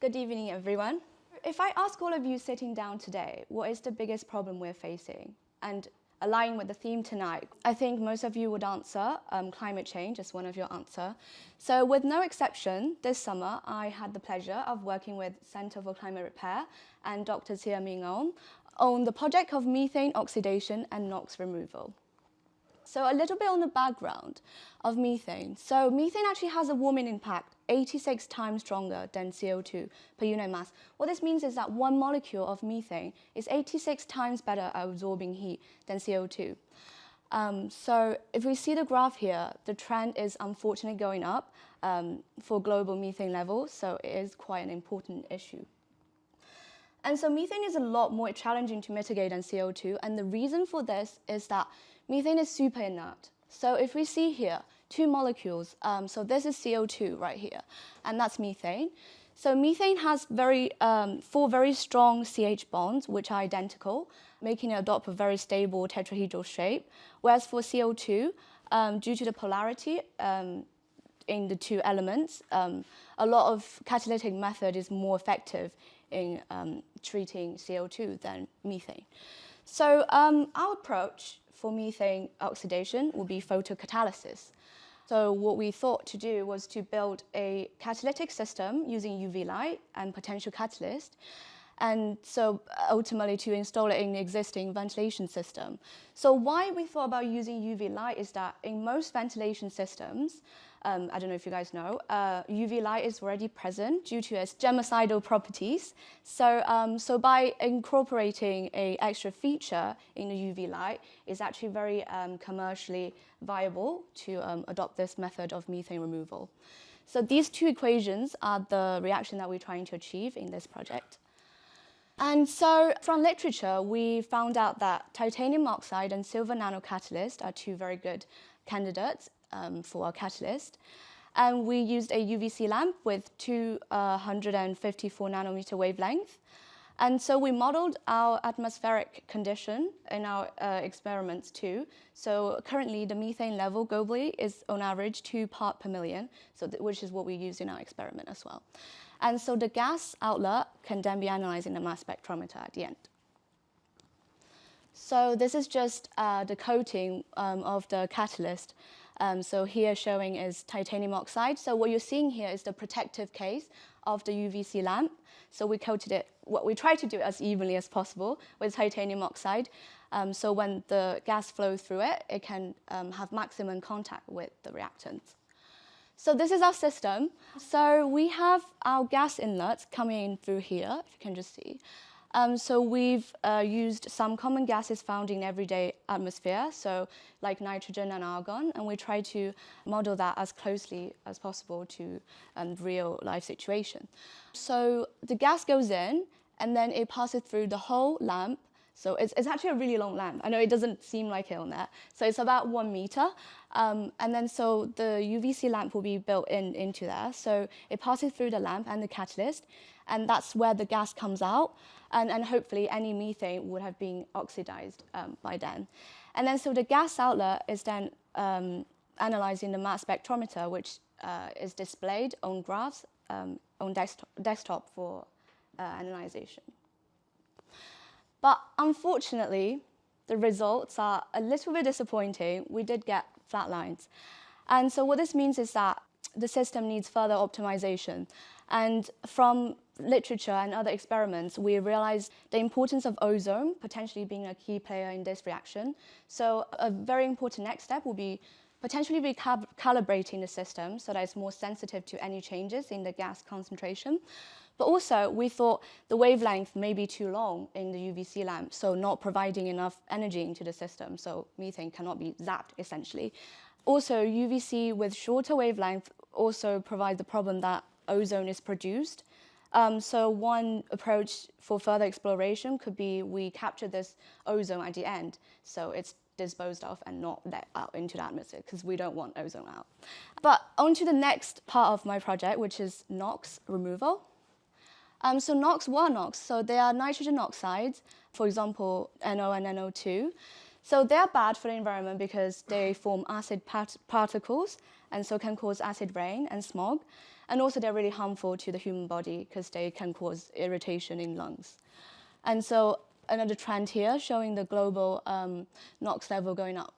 Good evening, everyone. If I ask all of you sitting down today, what is the biggest problem we're facing? And aligning with the theme tonight, I think most of you would answer climate change as one of your answer. So with no exception, this summer, I had the pleasure of working with Center for Climate Repair and Dr. Tzia Ming on the project of methane oxidation and NOx removal. So a little bit on the background of methane. So methane actually has a warming impact 86 times stronger than CO2 per unit mass. What this means is that one molecule of methane is 86 times better at absorbing heat than CO2. So if we see the graph here, the trend is unfortunately going up for global methane levels, so it is quite an important issue. And so methane is a lot more challenging to mitigate than CO2, and the reason for this is that methane is super inert. So if we see here, two molecules, so this is CO2 right here, and that's methane. So methane has four very strong CH bonds, which are identical, making it adopt a very stable tetrahedral shape, whereas for CO2, due to the polarity in the two elements, a lot of catalytic method is more effective in treating CO2 than methane. So our approach for methane oxidation will be photocatalysis. So what we thought to do was to build a catalytic system using UV light and potential catalyst, and so ultimately to install it in the existing ventilation system. So why we thought about using UV light is that in most ventilation systems, I don't know if you guys know, UV light is already present due to its germicidal properties. So by incorporating an extra feature in the UV light, it's actually very commercially viable to adopt this method of methane removal. So these two equations are the reaction that we're trying to achieve in this project. And so from literature, we found out that titanium oxide and silver nanocatalyst are two very good candidates for our catalyst. And we used a UVC lamp with 254 nanometer wavelength. And so we modeled our atmospheric condition in our experiments too. So currently the methane level globally is on average 2 parts per million, so which is what we use in our experiment as well. And so the gas outlet can then be analyzed in the mass spectrometer at the end. So this is just the coating of the catalyst. So here showing is titanium oxide. So what you're seeing here is the protective case of the UVC lamp. So we coated it, we tried to do it as evenly as possible with titanium oxide. So when the gas flows through it, it can have maximum contact with the reactants. So this is our system. So we have our gas inlets coming in through here, if you can just see. So we've used some common gases found in everyday atmosphere, so like nitrogen and argon, and we try to model that as closely as possible to real life situation. So the gas goes in, and then it passes through the whole lamp. So it's actually a really long lamp. I know it doesn't seem like it on that. So it's about 1 meter. And then so the UVC lamp will be built into there. So it passes through the lamp and the catalyst, and that's where the gas comes out. And hopefully any methane would have been oxidized by then. And then so the gas outlet is then analyzed in the mass spectrometer, which is displayed on graphs on desktop for analyzation. But unfortunately, the results are a little bit disappointing. We did get flat lines. And so what this means is that the system needs further optimization. And from literature and other experiments, we realized the importance of ozone potentially being a key player in this reaction. So a very important next step will be potentially calibrating the system so that it's more sensitive to any changes in the gas concentration. But also, we thought the wavelength may be too long in the UVC lamp, so not providing enough energy into the system, so methane cannot be zapped, essentially. Also, UVC with shorter wavelength also provides the problem that ozone is produced. So one approach for further exploration could be we capture this ozone at the end, so it's disposed of and not let out into the atmosphere, because we don't want ozone out. But on to the next part of my project, which is NOx removal. So NOx, what are NOx? So they are nitrogen oxides, for example, NO and NO2. So they're bad for the environment because they form acid particles and so can cause acid rain and smog. And also they're really harmful to the human body because they can cause irritation in lungs. And so another trend here showing the global NOx level going up.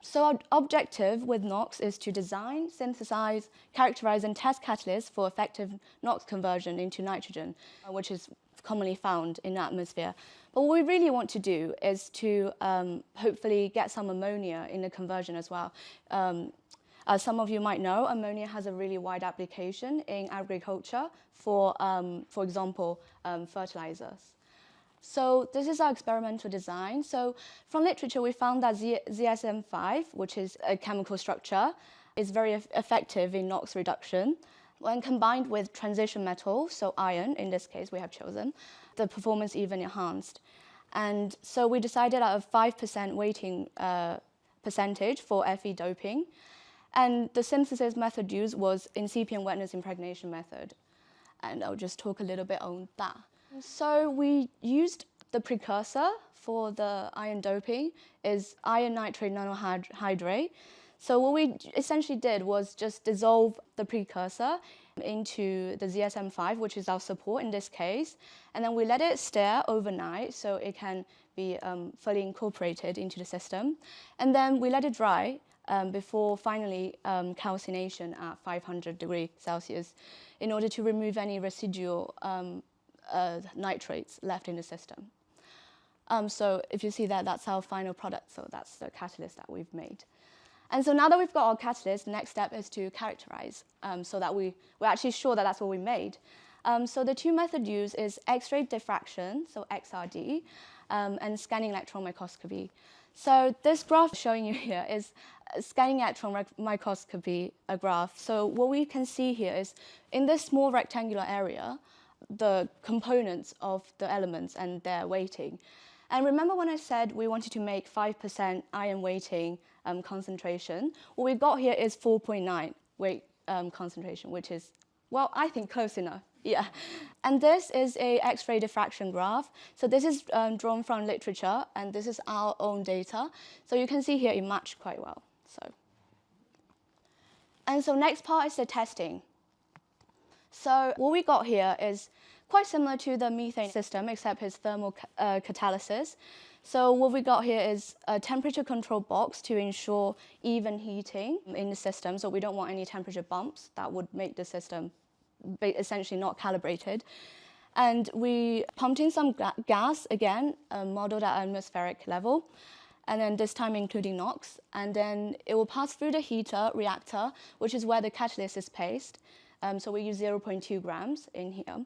So our objective with NOx is to design, synthesize, characterize, and test catalysts for effective NOx conversion into nitrogen, which is commonly found in the atmosphere. But what we really want to do is to hopefully get some ammonia in the conversion as well. As some of you might know, ammonia has a really wide application in agriculture for example, fertilizers. So this is our experimental design. So from literature, we found that ZSM5, which is a chemical structure, is very effective in NOx reduction. When combined with transition metal, so iron, in this case we have chosen, the performance even enhanced. And so we decided at a 5% weighting percentage for Fe doping. And the synthesis method used was incipient wetness impregnation method. And I'll just talk a little bit on that. So we used the precursor for the iron doping is iron nitrate nanohydrate. So what we essentially did was just dissolve the precursor into the ZSM5, which is our support in this case, and then we let it stir overnight so it can be fully incorporated into the system. And then we let it dry before finally calcination at 500 degrees Celsius in order to remove any residual nitrates left in the system. So if you see that, that's our final product. So that's the catalyst that we've made. And so now that we've got our catalyst, the next step is to characterize so that we're actually sure that that's what we made. So the two methods used is X-ray diffraction, so XRD, and scanning electron microscopy. So this graph showing you here is scanning electron microscopy graph. So what we can see here is in this small rectangular area, the components of the elements and their weighting. And remember when I said we wanted to make 5% iron weighting concentration? What we've got here is 4.9 weight concentration, which is, well, I think close enough. Yeah. And this is a X-ray diffraction graph. So this is drawn from literature, and this is our own data. So you can see here it matched quite well. And so next part is the testing. So what we got here is quite similar to the methane system, except it's thermal catalysis. So what we got here is a temperature control box to ensure even heating in the system. So we don't want any temperature bumps that would make the system essentially not calibrated. And we pumped in some gas, again, modeled at atmospheric level, and then this time including NOx. And then it will pass through the heater reactor, which is where the catalyst is placed. So we use 0.2 grams in here.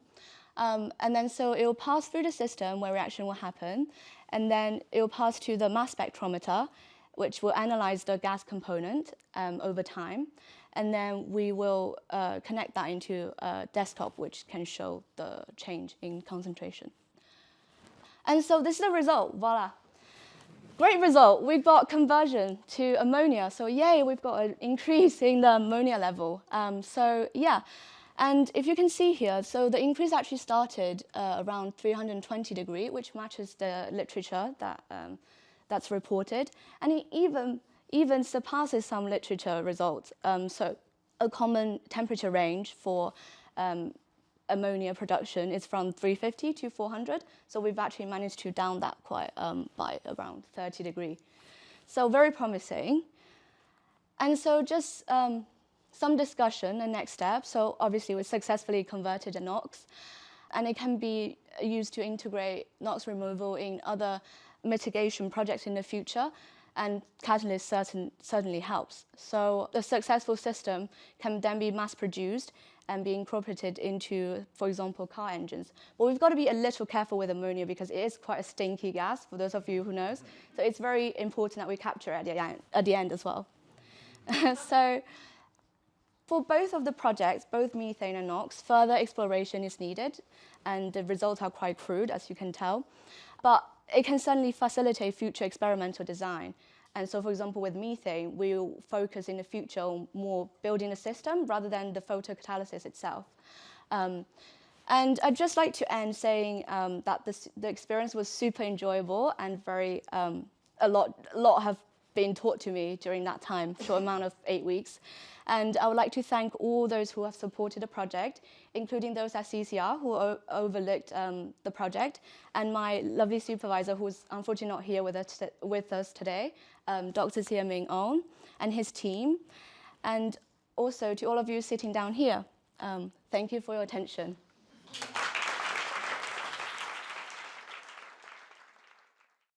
And then so it will pass through the system where reaction will happen, and then it will pass to the mass spectrometer, which will analyze the gas component over time. And then we will connect that into a desktop, which can show the change in concentration. And so this is the result, voila. Great result, we've got conversion to ammonia. So yay, we've got an increase in the ammonia level. So yeah, and if you can see here, so the increase actually started around 320 degrees, which matches the literature that, that's reported. And it even surpasses some literature results. So a common temperature range for ammonia production is from 350 to 400. So we've actually managed to down that quite by around 30 degrees. So very promising. And so just some discussion and next step. So obviously we successfully converted the NOx, and it can be used to integrate NOx removal in other mitigation projects in the future. And catalyst certainly helps. So the successful system can then be mass produced and be incorporated into, for example, car engines. But we've got to be a little careful with ammonia because it is quite a stinky gas, for those of you who knows. So it's very important that we capture it at the end as well. So for both of the projects, both methane and NOx, further exploration is needed, and the results are quite crude, as you can tell. But it can certainly facilitate future experimental design. And so, for example, with methane, we'll focus in the future on more building a system rather than the photocatalysis itself. And I'd just like to end saying that the experience was super enjoyable and very, a lot have been taught to me during that time, short amount of 8 weeks. And I would like to thank all those who have supported the project, including those at CCR who overlooked the project, and my lovely supervisor who's unfortunately not here with us today, Dr. Tzia Ming and his team. And also to all of you sitting down here, thank you for your attention.